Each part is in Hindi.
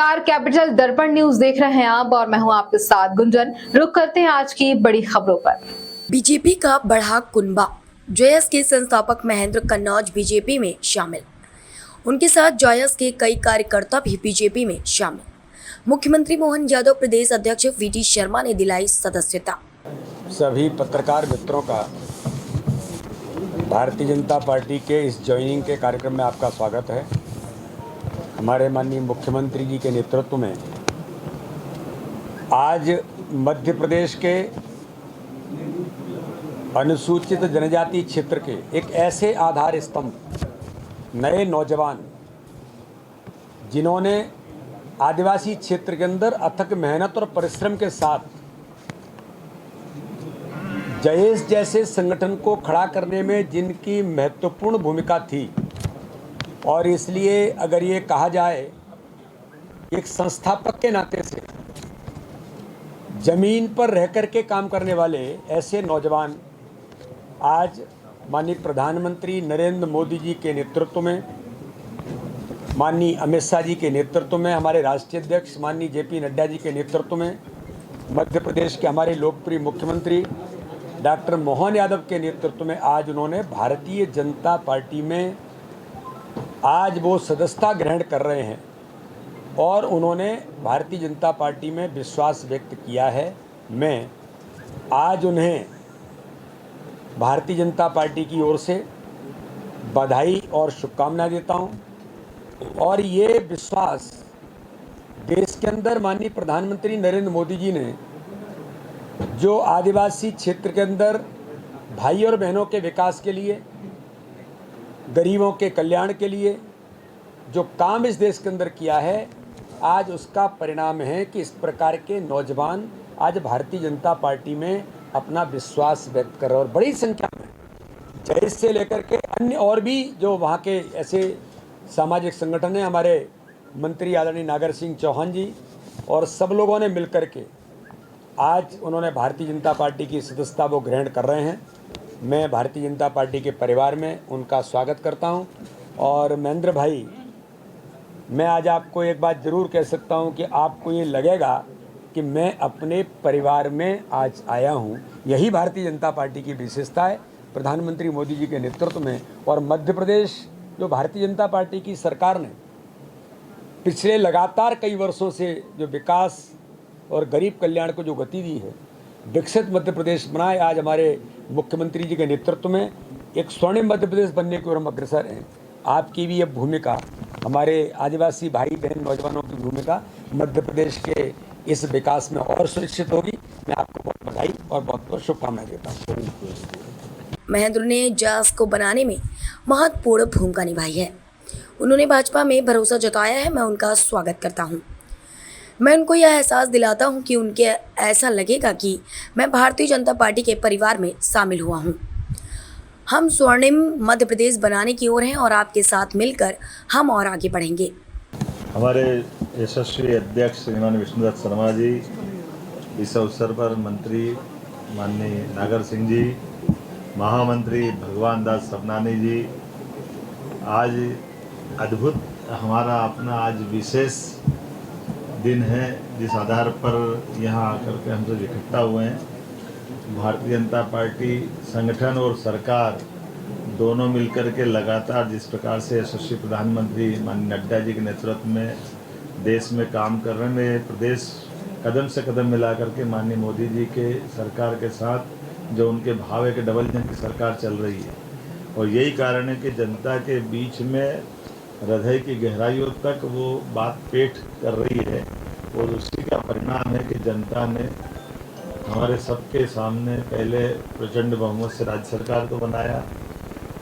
नमस्कार, कैपिटल दर्पण न्यूज देख रहे हैं आप और मैं हूं आपके साथ गुंजन। रुक करते हैं आज की बड़ी खबरों पर। बीजेपी का बढ़ा कुनबा। जॉयस के संस्थापक महेंद्र कन्नौज बीजेपी में शामिल। उनके साथ जॉयस के कई कार्यकर्ता भी बीजेपी में शामिल। मुख्यमंत्री मोहन यादव प्रदेश अध्यक्ष वीटी शर्मा ने दिलाई सदस्यता। सभी पत्रकार मित्रों का भारतीय जनता पार्टी के इस ज्वाइनिंग के कार्यक्रम में आपका स्वागत है। हमारे माननीय मुख्यमंत्री जी के नेतृत्व में आज मध्य प्रदेश के अनुसूचित जनजाति क्षेत्र के एक ऐसे आधार स्तंभ, नए नौजवान जिन्होंने आदिवासी क्षेत्र के अंदर अथक मेहनत और परिश्रम के साथ जयेश जैसे संगठन को खड़ा करने में जिनकी महत्वपूर्ण भूमिका थी, और इसलिए अगर ये कहा जाए एक संस्थापक के नाते से जमीन पर रह कर के काम करने वाले ऐसे नौजवान आज माननीय प्रधानमंत्री नरेंद्र मोदी जी के नेतृत्व में, माननीय अमित शाह जी के नेतृत्व में, हमारे राष्ट्रीय अध्यक्ष माननीय जेपी नड्डा जी के नेतृत्व में, मध्य प्रदेश के हमारे लोकप्रिय मुख्यमंत्री डॉक्टर मोहन यादव के नेतृत्व में आज उन्होंने भारतीय जनता पार्टी में आज वो सदस्यता ग्रहण कर रहे हैं और उन्होंने भारतीय जनता पार्टी में विश्वास व्यक्त किया है। मैं आज उन्हें भारतीय जनता पार्टी की ओर से बधाई और शुभकामनाएं देता हूं। और ये विश्वास देश के अंदर माननीय प्रधानमंत्री नरेंद्र मोदी जी ने जो आदिवासी क्षेत्र के अंदर भाई और बहनों के विकास के लिए, गरीबों के कल्याण के लिए जो काम इस देश के अंदर किया है, आज उसका परिणाम है कि इस प्रकार के नौजवान आज भारतीय जनता पार्टी में अपना विश्वास व्यक्त कर रहे हैं। और बड़ी संख्या में जयेश से लेकर के अन्य और भी जो वहाँ के ऐसे सामाजिक संगठन हैं, हमारे मंत्री आदरणीय नागर सिंह चौहान जी और सब लोगों ने मिलकर के आज उन्होंने भारतीय जनता पार्टी की सदस्यता वो ग्रहण कर रहे हैं। मैं भारतीय जनता पार्टी के परिवार में उनका स्वागत करता हूं। और महेंद्र भाई, मैं आज आपको एक बात ज़रूर कह सकता हूं कि आपको ये लगेगा कि मैं अपने परिवार में आज आया हूं। यही भारतीय जनता पार्टी की विशेषता है, प्रधानमंत्री मोदी जी के नेतृत्व में। और मध्य प्रदेश जो भारतीय जनता पार्टी की सरकार ने पिछले लगातार कई वर्षों से जो विकास और गरीब कल्याण को जो गति दी है, विकसित मध्य प्रदेश बनाए, आज हमारे मुख्यमंत्री जी के नेतृत्व में एक स्वर्णिम मध्य प्रदेश बनने की ओर हम अग्रसर हैं। आपकी भी अब भूमिका, हमारे आदिवासी भाई बहन नौजवानों की भूमिका मध्य प्रदेश के इस विकास में और सुनिश्चित होगी। मैं आपको बहुत बधाई और बहुत बहुत शुभकामनाएं देता हूँ। महेंद्र ने जॉयस को बनाने में महत्वपूर्ण भूमिका निभाई है। उन्होंने भाजपा में भरोसा जताया है। मैं उनका स्वागत करता हूँ। मैं उनको यह एहसास दिलाता हूं कि उनके ऐसा लगेगा कि मैं भारतीय जनता पार्टी के परिवार में शामिल हुआ हूं। हम स्वर्णिम मध्य प्रदेश बनाने की ओर हैं और आपके साथ मिलकर हम और आगे बढ़ेंगे। हमारे यशस्वी अध्यक्ष श्रीमान विष्णुदत्त शर्मा जी, इस अवसर पर मंत्री माननीय नागर सिंह जी, महामंत्री भगवान दास सबनानी जी, आज अद्भुत हमारा अपना आज विशेष दिन है जिस आधार पर यहाँ आकर के हम सब इकट्ठा हुए हैं। भारतीय जनता पार्टी संगठन और सरकार दोनों मिलकर के लगातार जिस प्रकार से यशस्वी प्रधानमंत्री माननीय नड्डा जी के नेतृत्व में देश में काम कर रहे हैं, प्रदेश कदम से कदम मिला करके माननीय मोदी जी के सरकार के साथ जो उनके भाव है कि डबल इंजन की सरकार चल रही है। और यही कारण है कि जनता के बीच में हृदय की गहराइयों तक वो बात पेठ कर रही है। और उसी का परिणाम है कि जनता ने हमारे सबके सामने पहले प्रचंड बहुमत से राज्य सरकार को बनाया,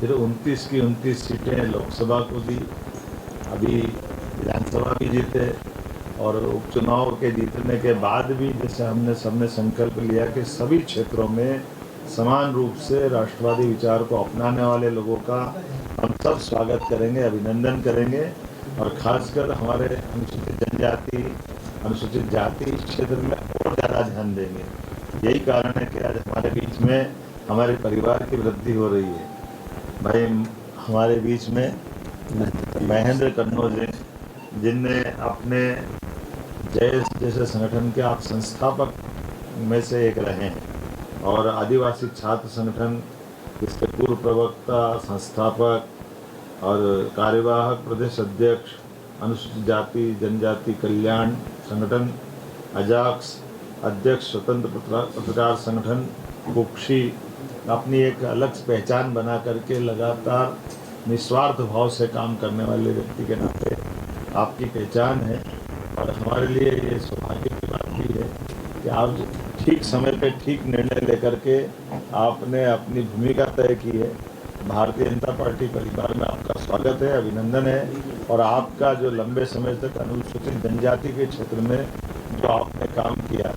फिर 29 की 29 सीटें लोकसभा को दी, अभी विधानसभा भी जीते। और उपचुनाव के जीतने के बाद भी जैसे हमने सबने संकल्प लिया कि सभी क्षेत्रों में समान रूप से राष्ट्रवादी विचार को अपनाने वाले लोगों का हम सब स्वागत करेंगे, अभिनंदन करेंगे। और खासकर हमारे अनुसूचित जनजाति, अनुसूचित जाति क्षेत्र में और ज़्यादा ध्यान देंगे। यही कारण है कि आज हमारे बीच में हमारे परिवार की वृद्धि हो रही है। भाई हमारे बीच में महेंद्र कन्नौज जिनने अपने जैस जैसे संगठन के आप संस्थापक में से एक रहे हैं और आदिवासी छात्र संगठन इसके पूर्व प्रवक्ता, संस्थापक और कार्यवाहक प्रदेश अध्यक्ष, अनुसूचित जाति जनजाति कल्याण संगठन अजाक्स अध्यक्ष, स्वतंत्र पत्रकार संगठन कुक्षी, अपनी एक अलग पहचान बना करके लगातार निस्वार्थ भाव से काम करने वाले व्यक्ति के नाते आपकी पहचान है। और हमारे लिए ये सौभाग्य की बात भी है कि आप ठीक समय पे ठीक निर्णय लेकर के आपने अपनी भूमिका तय की है। भारतीय जनता पार्टी परिवार में आपका स्वागत है, अभिनंदन है। और आपका जो लंबे समय तक अनुसूचित जनजाति के क्षेत्र में जो आपने काम किया,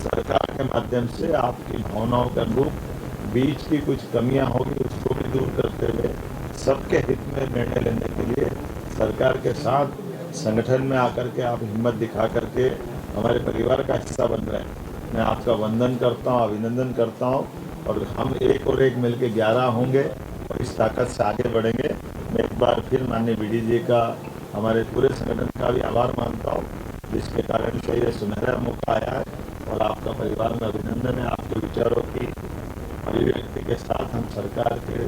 सरकार के माध्यम से आपकी भावनाओं का अनुरूप बीच की कुछ कमियां होगी उसको भी दूर करते हुए सबके हित में निर्णय लेने के लिए सरकार के साथ संगठन में आकर के आप हिम्मत दिखा करके हमारे परिवार का हिस्सा बन रहे हैं। मैं आपका वंदन करता हूँ, अभिनंदन करता हूँ और हम एक और एक मिलके 11 होंगे और इस ताकत से आगे बढ़ेंगे। मैं एक बार फिर माननीय बीडी जी का, हमारे पूरे संगठन का भी आभार मानता हूँ जिसके कारण से ये सुनहरा मौका आया है। और आपका परिवार में अभिनंदन है। आपके विचारों की अभिव्यक्ति के साथ हम सरकार के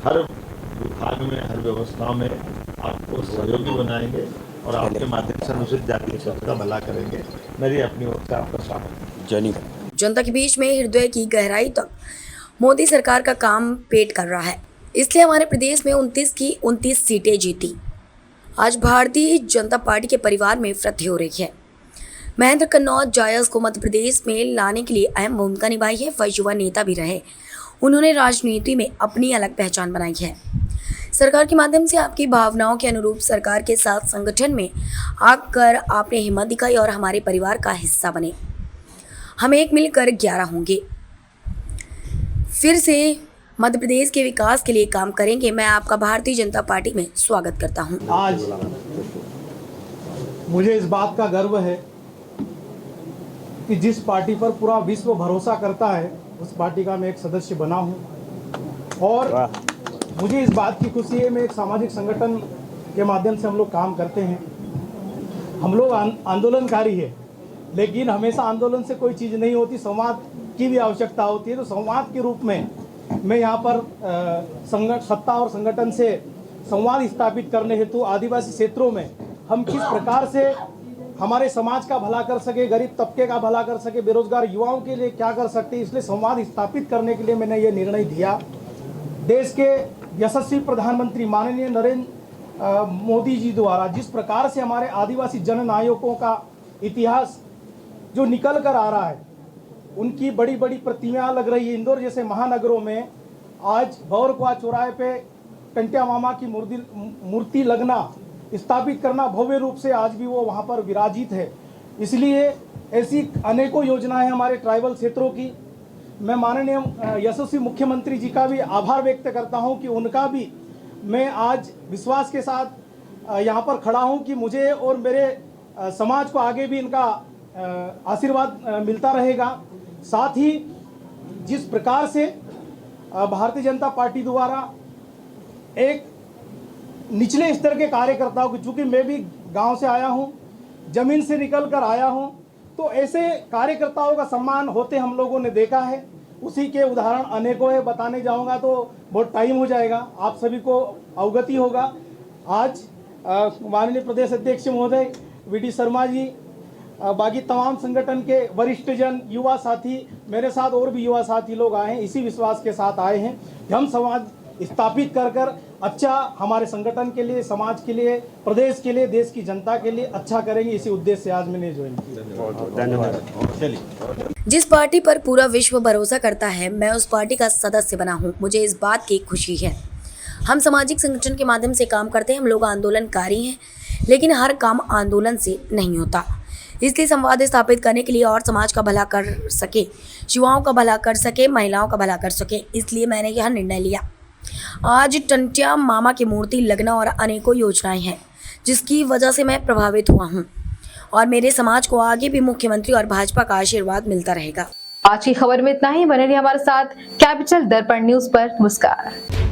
हर विभाग में, हर व्यवस्था में आपको सहयोगी बनाएंगे और आपके माध्यम से अनुसूचित जाति क्षेत्र का भला करेंगे। मेरी अपनी ओर से आपका स्वागत। जैनी जनता के बीच में हृदय की गहराई तक मोदी सरकार का काम पेट कर रहा है, इसलिए हमारे प्रदेश में 29 की 29 सीटें जीती। आज भारतीय जनता पार्टी के परिवार में वृद्धि हो रही है। महेंद्र कन्नौज जायज को मध्य प्रदेश में लाने के लिए अहम भूमिका निभाई है। वह युवा नेता भी रहे, उन्होंने राजनीति में अपनी अलग पहचान बनाई है। सरकार के माध्यम से आपकी भावनाओं के अनुरूप सरकार के साथ संगठन में आकर आपने हिम्मत दिखाई और हमारे परिवार का हिस्सा बने। हम एक मिलकर 11 होंगे, फिर से मध्य प्रदेश के विकास के लिए काम करेंगे। मैं आपका भारतीय जनता पार्टी में स्वागत करता हूं। आज मुझे इस बात का गर्व है कि जिस पार्टी पर पूरा विश्व भरोसा करता है उस पार्टी का मैं एक सदस्य बना हूं। और मुझे इस बात की खुशी है, मैं एक सामाजिक संगठन के माध्यम से हम लोग काम करते हैं। हम लोग आंदोलनकारी है, लेकिन हमेशा आंदोलन से कोई चीज़ नहीं होती, संवाद की भी आवश्यकता होती है। तो संवाद के रूप में मैं यहाँ पर सत्ता और संगठन से संवाद स्थापित करने हेतु आदिवासी क्षेत्रों में हम किस प्रकार से हमारे समाज का भला कर सके, गरीब तबके का भला कर सके, बेरोजगार युवाओं के लिए क्या कर सकते, इसलिए संवाद स्थापित करने के लिए मैंने ये निर्णय दिया। देश के यशस्वी प्रधानमंत्री माननीय नरेंद्र मोदी जी द्वारा जिस प्रकार से हमारे आदिवासी जननायकों का इतिहास जो निकल कर आ रहा है, उनकी बड़ी बड़ी प्रतिमाएं लग रही है। इंदौर जैसे महानगरों में आज भौरकुआ चौराहे पे टंटिया मामा की मूर्ति लगना, स्थापित करना भव्य रूप से आज भी वो वहाँ पर विराजित है। इसलिए ऐसी अनेकों योजनाएं हमारे ट्राइबल क्षेत्रों की। मैं माननीय यशस्वी मुख्यमंत्री जी का भी आभार व्यक्त करता हूं कि उनका भी मैं आज विश्वास के साथ यहाँ पर खड़ा हूं कि मुझे और मेरे समाज को आगे भी इनका आशीर्वाद मिलता रहेगा। साथ ही जिस प्रकार से भारतीय जनता पार्टी द्वारा एक निचले स्तर के कार्यकर्ताओं को, चूँकि मैं भी गांव से आया हूं, जमीन से निकल कर आया हूं, तो ऐसे कार्यकर्ताओं का सम्मान होते हम लोगों ने देखा है। उसी के उदाहरण अनेकों है, बताने जाऊंगा तो बहुत टाइम हो जाएगा, आप सभी को अवगति होगा। आज माननीय प्रदेश अध्यक्ष महोदय वीडी शर्मा जी, बाकी तमाम संगठन के वरिष्ठ जन, युवा साथी, मेरे साथ और भी युवा साथी लोग आए हैं, इसी विश्वास के साथ आए हैं कि हम समाज स्थापित कर अच्छा हमारे संगठन के लिए, समाज के लिए, प्रदेश के लिए, देश की जनता के लिए अच्छा करेंगे। इसी उद्देश्य से आज मैंने ज्वाइन किया। धन्यवाद। चलिए, जिस पार्टी पर पूरा विश्व भरोसा करता है, मैं उस पार्टी का सदस्य बना हूं। मुझे इस बात की खुशी है। हम सामाजिक संगठन के माध्यम से काम करते हैं। हम लोग आंदोलनकारी हैं, लेकिन हर काम आंदोलन से नहीं होता। इसलिए संवाद स्थापित करने के लिए और समाज का भला कर सके, युवाओं का भला कर सके, महिलाओं का भला कर सके, इसलिए मैंने यह निर्णय लिया। आज टंटिया मामा की मूर्ति लगना और अनेकों योजनाएं हैं जिसकी वजह से मैं प्रभावित हुआ हूं और मेरे समाज को आगे भी मुख्यमंत्री और भाजपा का आशीर्वाद मिलता रहेगा। आज की खबर में इतना ही। बने रहिए हमारे साथ कैपिटल दर्पण न्यूज पर। नमस्कार।